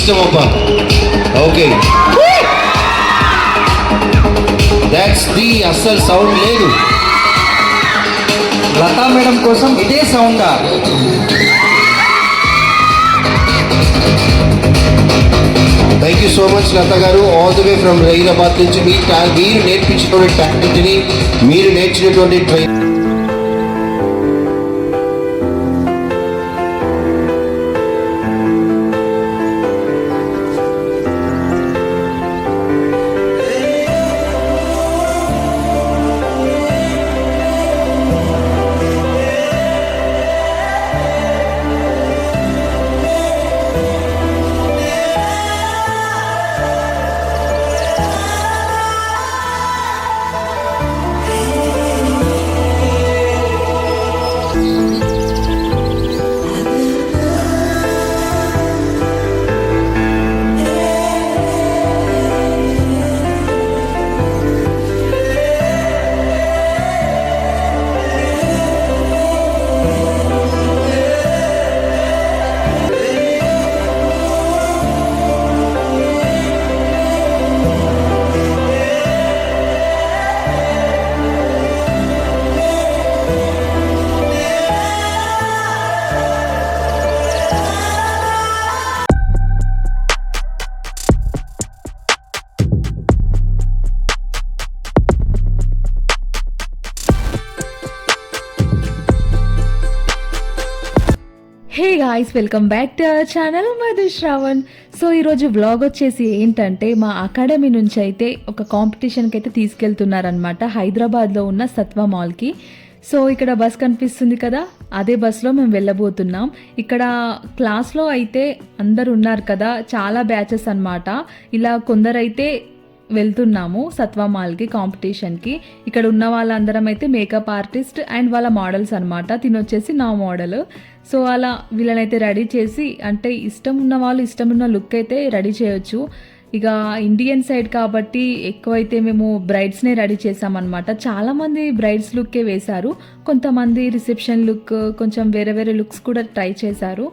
ఇష్టం అబ్బా. Okay, that's the అస్సలు సౌండ్ లేదు. లతా మేడం కోసం ఇదే సౌండా? Thank you so much Latha గారు, all the way from Hyderabad నుంచి మీరు నేర్పించినటువంటి టాలెంట్ని, మీరు నేర్చినటువంటి train. Hey guys, welcome back to our channel Madhu Shravan. So ఈరోజు వ్లాగ్ వచ్చేసి ఏంటంటే మా అకాడమీ నుంచి అయితే ఒక కాంపిటీషన్కి అయితే తీసుకెళ్తున్నారనమాట, హైదరాబాద్లో ఉన్న సత్వా మాల్కి. సో ఇక్కడ బస్ కనిపిస్తుంది కదా, అదే బస్లో మేము వెళ్ళబోతున్నాం. ఇక్కడ క్లాస్లో అయితే అందరు ఉన్నారు కదా, చాలా బ్యాచెస్ అనమాట. ఇలా కొందరైతే వెళ్తున్నాము సత్వా మాల్కి కాంపిటీషన్కి. ఇక్కడ ఉన్న వాళ్ళందరం అయితే మేకప్ ఆర్టిస్ట్ అండ్ వాళ్ళ మోడల్స్ అనమాట. తినొచ్చేసి నా మోడల్. సో అలా వీళ్ళనైతే రెడీ చేసి, అంటే ఇష్టం ఉన్న వాళ్ళు ఇష్టం ఉన్న లుక్ అయితే రెడీ చేయొచ్చు. ఇక ఇండియన్ సైడ్ కాబట్టి ఎక్కువైతే మేము బ్రైడ్స్నే రెడీ చేసామన్నమాట. చాలామంది బ్రైడ్స్ లుక్కే వేశారు, కొంతమంది రిసెప్షన్ లుక్, కొంచెం వేరే వేరే లుక్స్ కూడా ట్రై చేశారు.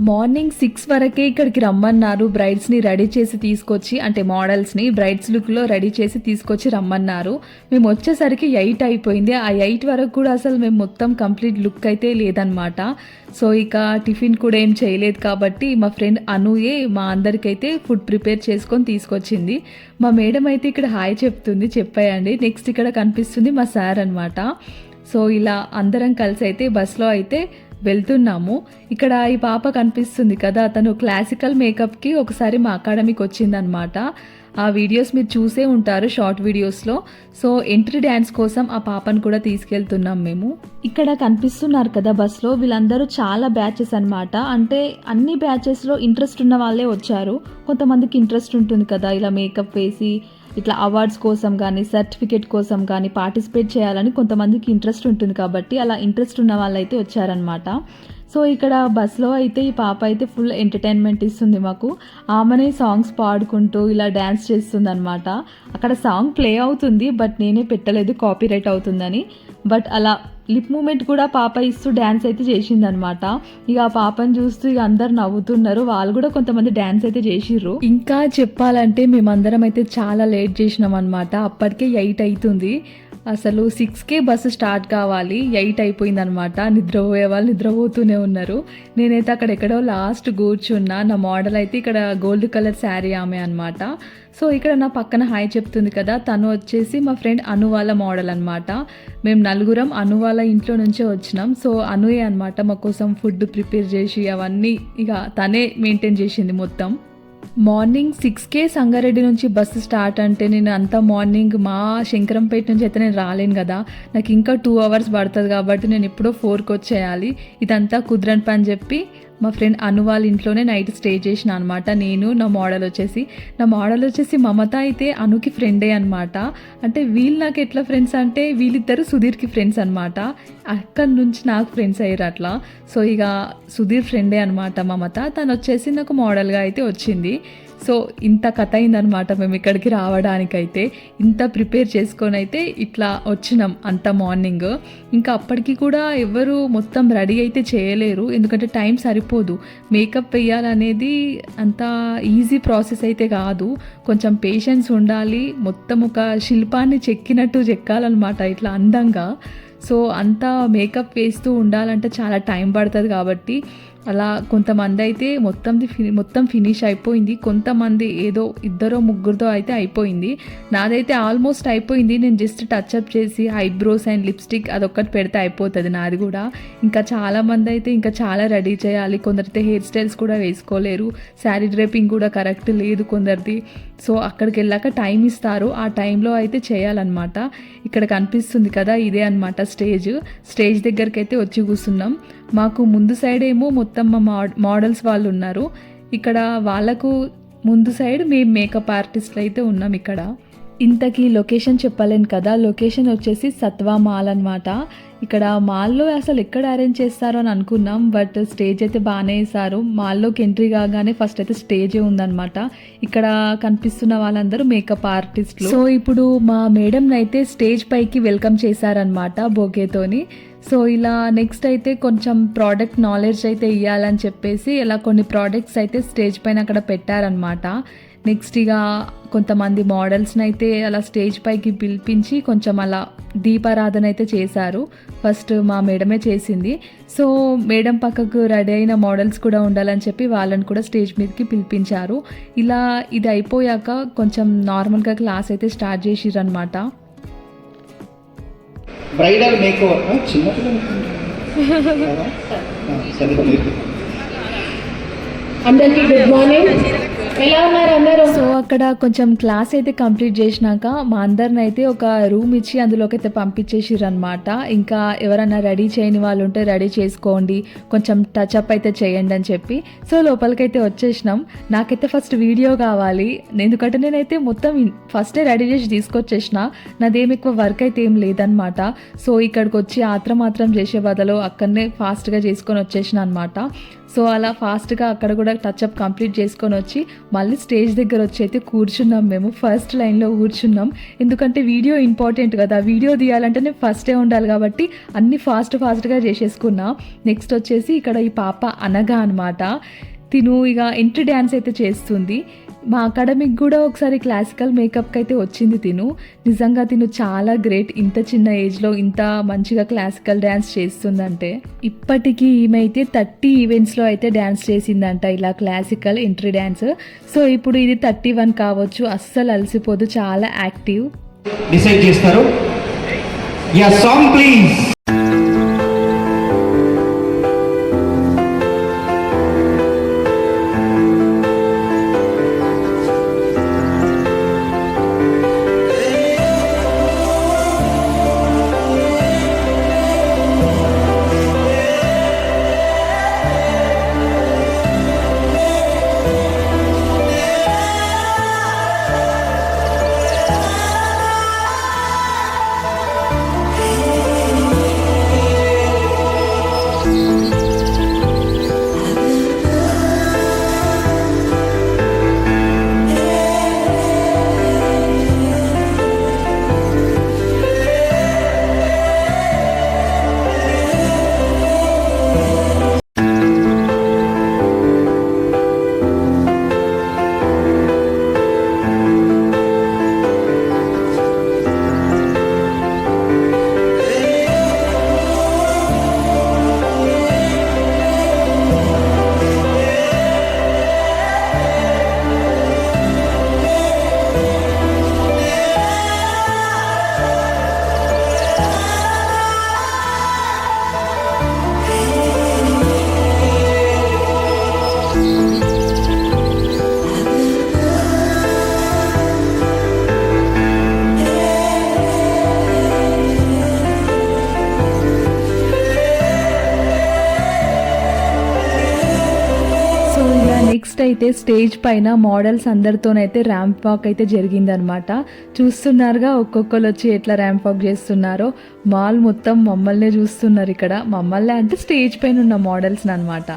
మార్నింగ్ 6 వరకే ఇక్కడికి రమ్మన్నారు, బ్రైడ్స్ని రెడీ చేసి తీసుకొచ్చి, అంటే మోడల్స్ని బ్రైడ్స్ లుక్లో రెడీ చేసి తీసుకొచ్చి రమ్మన్నారు. మేము వచ్చేసరికి 8 అయిపోయింది. ఆ 8 వరకు కూడా అసలు మేము మొత్తం కంప్లీట్ లుక్ అయితే లేదనమాట. సో ఇక టిఫిన్ కూడా ఏం చేయలేదు కాబట్టి మా ఫ్రెండ్ అనుయే మా అందరికైతే ఫుడ్ ప్రిపేర్ చేసుకొని తీసుకొచ్చింది. మా మేడం అయితే ఇక్కడ హాయ్ చెప్తుంది, చెప్పాయండి. నెక్స్ట్ ఇక్కడ కనిపిస్తుంది మా సార్ అనమాట. సో ఇలా అందరం కలిసి అయితే బస్లో అయితే వెళ్తున్నాము. ఇక్కడ ఈ పాప కనిపిస్తుంది కదా, తను క్లాసికల్ మేకప్కి ఒకసారి మా అకాడమీకి వచ్చిందనమాట. ఆ వీడియోస్ మీరు చూసే ఉంటారు షార్ట్ వీడియోస్లో. సో ఎంట్రీ డ్యాన్స్ కోసం ఆ పాపను కూడా తీసుకెళ్తున్నాం మేము. ఇక్కడ కనిపిస్తున్నారు కదా బస్లో, వీళ్ళందరూ చాలా బ్యాచెస్ అనమాట. అంటే అన్ని బ్యాచెస్లో ఇంట్రెస్ట్ ఉన్న వాళ్ళే వచ్చారు. కొంతమందికి ఇంట్రెస్ట్ ఉంటుంది కదా ఇలా మేకప్ వేసి ఇట్లా అవార్డ్స్ కోసం కానీ సర్టిఫికేట్ కోసం కానీ పార్టిసిపేట్ చేయాలని కొంతమందికి ఇంట్రెస్ట్ ఉంటుంది కాబట్టి అలా ఇంట్రెస్ట్ ఉన్న వాళ్ళు అయితే వచ్చారనమాట. సో ఇక్కడ బస్లో అయితే ఈ పాప అయితే ఫుల్ ఎంటర్టైన్మెంట్ ఇస్తుంది మాకు. ఆమెనే సాంగ్స్ పాడుకుంటూ ఇలా డ్యాన్స్ చేస్తుంది అనమాట. అక్కడ సాంగ్ ప్లే అవుతుంది, బట్ నేనే పెట్టలేదు కాపీరైట్ అవుతుందని. బట్ అలా లిప్ మూమెంట్ కూడా పాప ఇస్తూ డ్యాన్స్ అయితే చేసిందనమాట. ఇక ఆ పాపను చూస్తూ ఇక అందరు నవ్వుతున్నారు, వాళ్ళు కూడా కొంతమంది డ్యాన్స్ అయితే చేసిర్రు. ఇంకా చెప్పాలంటే మేమందరం అయితే చాలా లేట్ చేసినాం అనమాట. అప్పటికే 8 అవుతుంది. అసలు 6కే బస్సు స్టార్ట్ కావాలి, 8 అయిపోయింది అనమాట. నిద్రపోయే వాళ్ళు నిద్రపోతూనే ఉన్నారు. నేనైతే అక్కడ ఎక్కడో లాస్ట్ కూర్చున్నా. నా మోడల్ అయితే ఇక్కడ గోల్డ్ కలర్ శారీ ఆమె అనమాట. సో ఇక్కడ నా పక్కన హాయ్ చెప్తుంది కదా, తను వచ్చేసి మా ఫ్రెండ్ అను వాళ్ళ మోడల్ అనమాట. మేము నలుగురం అను వాళ్ళ ఇంట్లో నుంచే వచ్చినాం. సో అనుయే అనమాట మా కోసం ఫుడ్ ప్రిపేర్ చేసి అవన్నీ ఇక తనే మెయింటైన్ చేసింది మొత్తం. మార్నింగ్ 6కే సంగారెడ్డి నుంచి బస్సు స్టార్ట్ అంటే నేను అంత మార్నింగ్ మా శంకరంపేట నుంచి అయితే నేను రాలేను కదా, నాకు ఇంకా 2 అవర్స్ పడుతుంది కాబట్టి నేను ఎప్పుడో 4కి వచ్చేయాలి. ఇదంతా కుదరని పని చెప్పి మా ఫ్రెండ్ అను వాళ్ళ ఇంట్లోనే నైట్ స్టే చేసిన అనమాట. నేను నా మోడల్ వచ్చేసి మమత అయితే అనుకి ఫ్రెండే అనమాట. అంటే వీళ్ళు నాకు ఎట్లా ఫ్రెండ్స్ అంటే వీళ్ళిద్దరు సుధీర్కి ఫ్రెండ్స్ అనమాట. అక్కడి నుంచి నాకు ఫ్రెండ్స్ అయ్యారు అట్లా. సో ఇక సుధీర్ ఫ్రెండే అనమాట మమత. తను వచ్చేసి నాకు మోడల్గా అయితే వచ్చింది. సో ఇంత కథ అయిందనమాట మేము ఇక్కడికి రావడానికైతే. ఇంత ప్రిపేర్ చేసుకొని అయితే ఇట్లా వచ్చినాం అంత మార్నింగ్. ఇంకా అప్పటికి కూడా ఎవరు మొత్తం రెడీ అయితే చేయలేరు, ఎందుకంటే టైం సరిపోదు. మేకప్ వేయాలనేది అంత ఈజీ ప్రాసెస్ అయితే కాదు, కొంచెం పేషెన్స్ ఉండాలి. మొత్తం ఒక శిల్పాన్ని చెక్కినట్టు చెక్కాలన్నమాట ఇట్లా అందంగా. సో అంతా మేకప్ వేస్తూ ఉండాలంటే చాలా టైం పడుతుంది కాబట్టి అలా కొంతమంది అయితే మొత్తం ఫినిష్ అయిపోయింది. కొంతమంది ఏదో ఇద్దరో ముగ్గురితో అయితే అయిపోయింది. నాదైతే ఆల్మోస్ట్ అయిపోయింది. నేను జస్ట్ టచ్అప్ చేసి ఐబ్రోస్ అండ్ లిప్స్టిక్ అదొక్కటి పెడితే అయిపోతుంది నాది కూడా. ఇంకా చాలామంది అయితే ఇంకా చాలా రెడీ చేయాలి. కొందరైతే హెయిర్ స్టైల్స్ కూడా వేసుకోలేరు, శారీ డ్రేపింగ్ కూడా కరెక్ట్ లేదు కొందరిది. సో అక్కడికి వెళ్ళాక టైం ఇస్తారు, ఆ టైంలో అయితే చేయాలన్నమాట. ఇక్కడ కనిపిస్తుంది కదా, ఇదే అనమాట స్టేజ్ దగ్గరికి అయితే వచ్చి కూర్చున్నాం. మాకు ముందు సైడ్ ఏమో మొత్తం మా మోడల్స్ వాళ్ళు ఉన్నారు, ఇక్కడ వాళ్ళకు ముందు సైడ్ మేము మేకప్ ఆర్టిస్ట్లు అయితే ఉన్నాం ఇక్కడ. ఇంతకీ లొకేషన్ చెప్పలేను కదా, లొకేషన్ వచ్చేసి సత్వా మాల్ అనమాట. ఇక్కడ మాల్లో అసలు ఎక్కడ అరేంజ్ చేస్తారో అని అనుకున్నాం, బట్ స్టేజ్ అయితే బాగానే వేశారు. మాల్లోకి ఎంట్రీ కాగానే ఫస్ట్ అయితే స్టేజే ఉందన్నమాట. ఇక్కడ కనిపిస్తున్న వాళ్ళందరూ మేకప్ ఆర్టిస్టులు. సో ఇప్పుడు మా మేడంని అయితే స్టేజ్ పైకి వెల్కమ్ చేశారనమాట బొకేతోని. సో ఇలా నెక్స్ట్ అయితే కొంచెం ప్రోడక్ట్ నాలెడ్జ్ అయితే ఇవ్వాలని చెప్పేసి ఇలా కొన్ని ప్రోడక్ట్స్ అయితే స్టేజ్ పైన అక్కడ పెట్టారనమాట. నెక్స్ట్ ఇక కొంతమంది మోడల్స్ని అయితే అలా స్టేజ్ పైకి పిలిపించి కొంచెం అలా దీపారాధన అయితే చేశారు. ఫస్ట్ మా మేడమే చేసింది. సో మేడం పక్కకు రెడీ అయిన మోడల్స్ కూడా ఉండాలని చెప్పి వాళ్ళని కూడా స్టేజ్ మీదకి పిలిపించారు. ఇలా ఇది అయిపోయాక కొంచెం నార్మల్గా క్లాస్ అయితే స్టార్ట్ చేసిరనమాట. బ్రైడల్ మేక్ ఓవర్ చిన్నపిల్లలు అందరికీ గుడ్ మార్నింగ్. ఎలా ఉన్నారు అందరూ? సో అక్కడ కొంచెం క్లాస్ అయితే కంప్లీట్ చేసినాక మా అందరిని అయితే ఒక రూమ్ ఇచ్చి అందులోకి అయితే పంపించేసిర్రు అనమాట. ఇంకా ఎవరైనా రెడీ చేయని వాళ్ళు ఉంటే రెడీ చేసుకోండి, కొంచెం టచ్అప్ అయితే చేయండి అని చెప్పి. సో లోపలికైతే వచ్చేసినాం. నాకైతే ఫస్ట్ వీడియో కావాలి, ఎందుకంటే నేనైతే మొత్తం ఫస్టే రెడీ చేసి తీసుకొచ్చేసిన, నాదేం ఎక్కువ వర్క్ అయితే ఏం లేదనమాట. సో ఇక్కడికి వచ్చి ఆత్రం చేసే బదులు అక్కడనే ఫాస్ట్గా చేసుకొని వచ్చేసిన అనమాట. సో అలా ఫాస్ట్గా అక్కడ కూడా టచ్అప్ కంప్లీట్ చేసుకొని వచ్చి మళ్ళీ స్టేజ్ దగ్గర వచ్చి అయితే కూర్చున్నాం. మేము ఫస్ట్ లైన్లో కూర్చున్నాం, ఎందుకంటే వీడియో ఇంపార్టెంట్ కదా, వీడియో తీయాలంటే నేను ఫస్టే ఉండాలి కాబట్టి అన్నీ ఫాస్ట్గా చేసేసుకున్నా. నెక్స్ట్ వచ్చేసి ఇక్కడ ఈ పాప అనగా అనమాట, తిను ఇక ఎంట్రీ డ్యాన్స్ అయితే చేస్తుంది. మా అకాడమిక్ కూడా ఒకసారి క్లాసికల్ మేకప్కి అయితే వచ్చింది తిను. నిజంగా తిను చాలా గ్రేట్, ఇంత చిన్న ఏజ్లో ఇంత మంచిగా క్లాసికల్ డ్యాన్స్ చేస్తుందంటే. ఇప్పటికీ ఈమె అయితే 30 ఈవెంట్స్లో అయితే డ్యాన్స్ చేసిందంట ఇలా క్లాసికల్ ఎంట్రీ డ్యాన్స్. సో ఇప్పుడు ఇది 31 కావచ్చు, అస్సలు అలసిపోదు, చాలా యాక్టివ్. డిసైడ్ చేస్తారు. Yeah song please. నెక్స్ట్ అయితే స్టేజ్ పైన మోడల్స్ అందరితోనైతే ర్యాంప్ వాక్ అయితే జరిగిందనమాట. చూస్తున్నారుగా ఒక్కొక్కరు వచ్చి ఎట్లా ర్యాంప్ వాక్ చేస్తున్నారో. మాల్ మొత్తం మమ్మల్నే చూస్తున్నారు ఇక్కడ, మమ్మల్ని అంటే స్టేజ్ పైన ఉన్న మోడల్స్ అనమాట.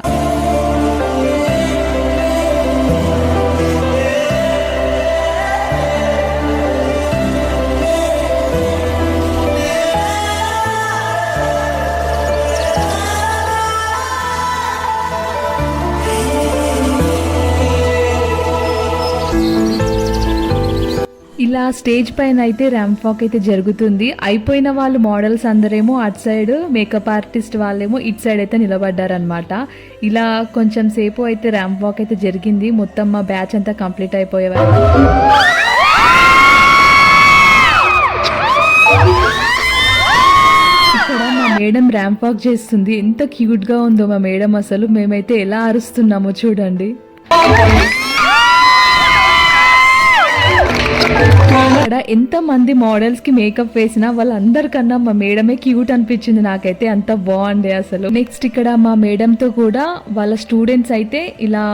ఇలా స్టేజ్ పైన అయితే ర్యాంప్ వాక్ అయితే జరుగుతుంది. అయిపోయిన వాళ్ళు మోడల్స్ అందరేమో అటు సైడ్, మేకప్ ఆర్టిస్ట్ వాళ్ళేమో ఇటు సైడ్ అయితే నిలబడ్డారనమాట. ఇలా కొంచెం సేపు అయితే ర్యాంప్ వాక్ అయితే జరిగింది. మొత్తం మా బ్యాచ్ అంతా కంప్లీట్ అయిపోయేవారు. ఇక్కడ మా మేడం ర్యాంప్ వాక్ చేస్తుంది. ఎంత క్యూట్ గా ఉందో మా మేడం, అసలు మేమైతే ఎలా అరుస్తున్నామో చూడండి. ఇక్కడ ఎంత మంది మోడల్స్ కి మేకప్ వేసినా వాళ్ళందరికన్నా మా మేడమే క్యూట్ అనిపించింది నాకైతే. అంత బాగుండే అసలు. నెక్స్ట్ ఇక్కడ మా మేడం తో కూడా వాళ్ళ స్టూడెంట్స్ అయితే ఇలా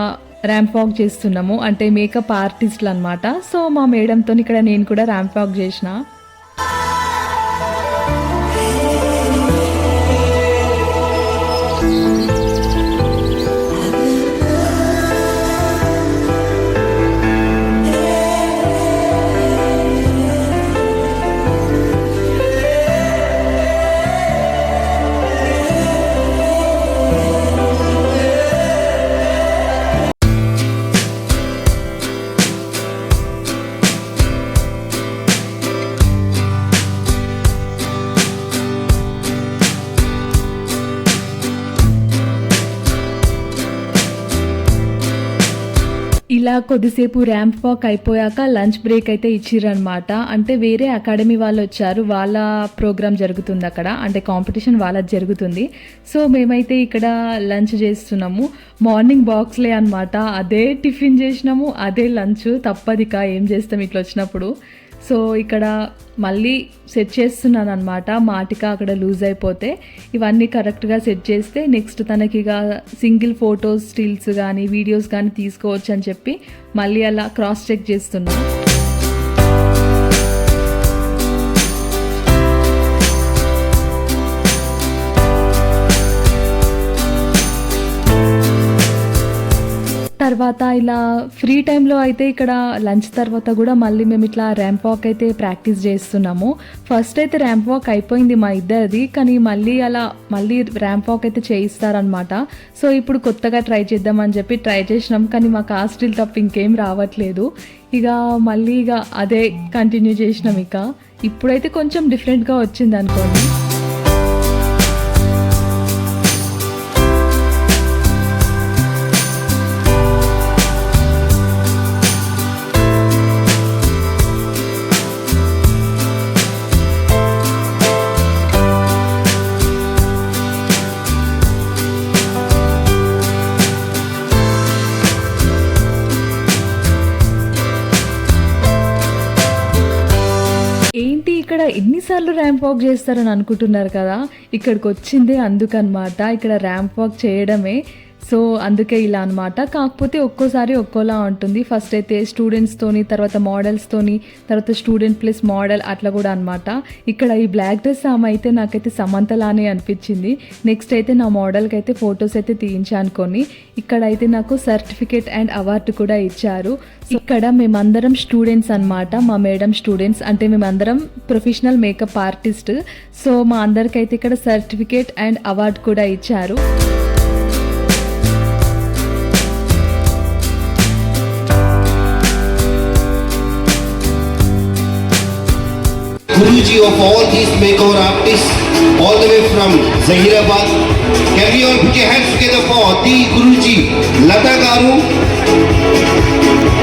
ర్యాంప్ వాక్ చేస్తున్నాము, అంటే మేకప్ ఆర్టిస్ట్లు అన్నమాట. సో మా మేడంతో ఇక్కడ నేను కూడా ర్యాంప్ వాక్ చేసిన. ఇలా కొద్దిసేపు ర్యాంప్ వాక్ అయిపోయాక లంచ్ బ్రేక్ అయితే ఇచ్చిరనమాట. అంటే వేరే అకాడమీ వాళ్ళు వచ్చారు, వాళ్ళ ప్రోగ్రామ్ జరుగుతుంది అక్కడ, అంటే కాంపిటీషన్ వాళ్ళది జరుగుతుంది. సో మేమైతే ఇక్కడ లంచ్ చేస్తున్నాము. మార్నింగ్ బాక్స్లే అనమాట, అదే టిఫిన్ చేసినాము, అదే లంచ్. తప్పదిక ఏం చేస్తాం ఇట్లా వచ్చినప్పుడు. సో ఇక్కడ మళ్ళీ సెట్ చేస్తున్నాను అనమాట. మాటిక అక్కడ లూజ్ అయిపోతే ఇవన్నీ కరెక్ట్గా సెట్ చేస్తే నెక్స్ట్ తనకి ఇక సింగిల్ ఫొటోస్, స్టిల్స్ కానీ వీడియోస్ కానీ తీసుకోవచ్చు అని చెప్పి మళ్ళీ అలా క్రాస్ చెక్ చేస్తున్నాను. తర్వాత ఇలా ఫ్రీ టైంలో అయితే ఇక్కడ లంచ్ తర్వాత కూడా మళ్ళీ మేము ఇట్లా ర్యాంప్ వాక్ అయితే ప్రాక్టీస్ చేస్తున్నాము. ఫస్ట్ అయితే ర్యాంప్ వాక్ అయిపోయింది మా ఇద్దరిది, కానీ మళ్ళీ ర్యాంప్ వాక్ అయితే చేయిస్తారనమాట. సో ఇప్పుడు కొత్తగా ట్రై చేద్దామని చెప్పి ట్రై చేసినాం, కానీ మాకు ఆ స్టిల్ తప్ప ఇంకేం రావట్లేదు. మళ్ళీ అదే కంటిన్యూ చేసినాం. ఇప్పుడైతే కొంచెం డిఫరెంట్గా వచ్చింది అనుకోండి. ఇక్కడ ఎన్నిసార్లు ర్యాంప్ వాక్ చేస్తారని అనుకుంటున్నారు కదా, ఇక్కడికి వచ్చిందే అందుకనమాట. ఇక్కడ ర్యాంప్ వాక్ చేయడమే. సో అందుకే ఇలా అనమాట. కాకపోతే ఒక్కోసారి ఒక్కోలా ఉంటుంది. ఫస్ట్ అయితే స్టూడెంట్స్తోని, తర్వాత మోడల్స్తోని, తర్వాత స్టూడెంట్ ప్లస్ మోడల్ అట్లా కూడా అనమాట. ఇక్కడ ఈ బ్లాక్ డ్రెస్ ఆమె అయితే నాకైతే సమంతలానే అనిపించింది. నెక్స్ట్ అయితే నా మోడల్కి అయితే ఫొటోస్ అయితే తీయించానుకొని ఇక్కడైతే నాకు సర్టిఫికేట్ అండ్ అవార్డు కూడా ఇచ్చారు. ఇక్కడ మేమందరం స్టూడెంట్స్ అనమాట, మా మేడం స్టూడెంట్స్, అంటే మేమందరం ప్రొఫెషనల్ మేకప్ ఆర్టిస్ట్. సో మా అందరికైతే ఇక్కడ సర్టిఫికేట్ అండ్ అవార్డు కూడా ఇచ్చారు. Guruji of all these makeover artists, all the way from Zahirabad. Can we all put your hands together for the Guruji, Lata Garu?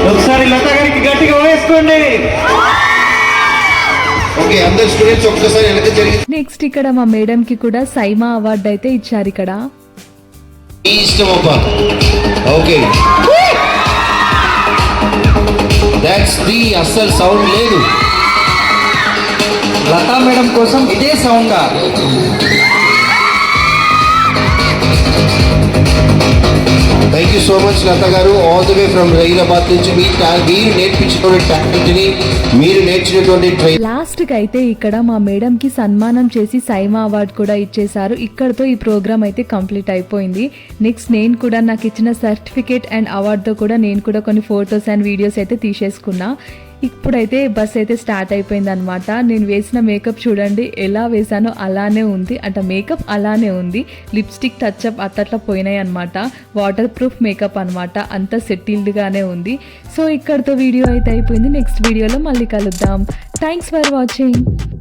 ఒకసారి లత గారికి గట్టిగా వేసుకోండి. ఓకే, అందరు students ఒక్కసారి వెనక జరిగి. నెక్స్ట్ ఇక్కడ మా మేడం కి కూడా సైమా అవార్డు అయితే ఇచ్చారు. ఇక్కడ ఇష్టం అబ్బా. ఓకే, దట్స్ ది అస్సలు సౌండ్ లేదు. లతా మేడం కోసం ఇదే sound. Thank you so much Latha గారు. All the way from Hyderabad నుంచి మీరు నేర్పించినటువంటి టాలెంట్ ని, మీరు నేర్చినటువంటి ట్రైన్. లాస్ట్ కి అయితే ఇక్కడ మా మేడం కి సన్మానం చేసి సైమా అవార్డు కూడా ఇచ్చేసారు. ఇక్కడతో ఈ ప్రోగ్రామ్ అయితే కంప్లీట్ అయిపోయింది. నెక్స్ట్ నేను కూడా నాకు ఇచ్చిన సర్టిఫికేట్ అండ్ అవార్డుతో కూడా నేను కూడా కొన్ని ఫొటోస్ అండ్ వీడియోస్ అయితే తీసేసుకున్నా. ఇప్పుడైతే బస్ అయితే స్టార్ట్ అయిపోయింది అనమాట. నేను వేసిన మేకప్ చూడండి, ఎలా వేసానో అలానే ఉంది. అంటే మేకప్ అలానే ఉంది, లిప్స్టిక్ టచ్అప్ అట్లా పోయినాయి అనమాట. వాటర్ ప్రూఫ్ మేకప్ అనమాట, అంత సెటిల్డ్గానే ఉంది. సో ఇక్కడితో వీడియో అయితే అయిపోయింది. నెక్స్ట్ వీడియోలో మళ్ళీ కలుద్దాం. Thanks for watching.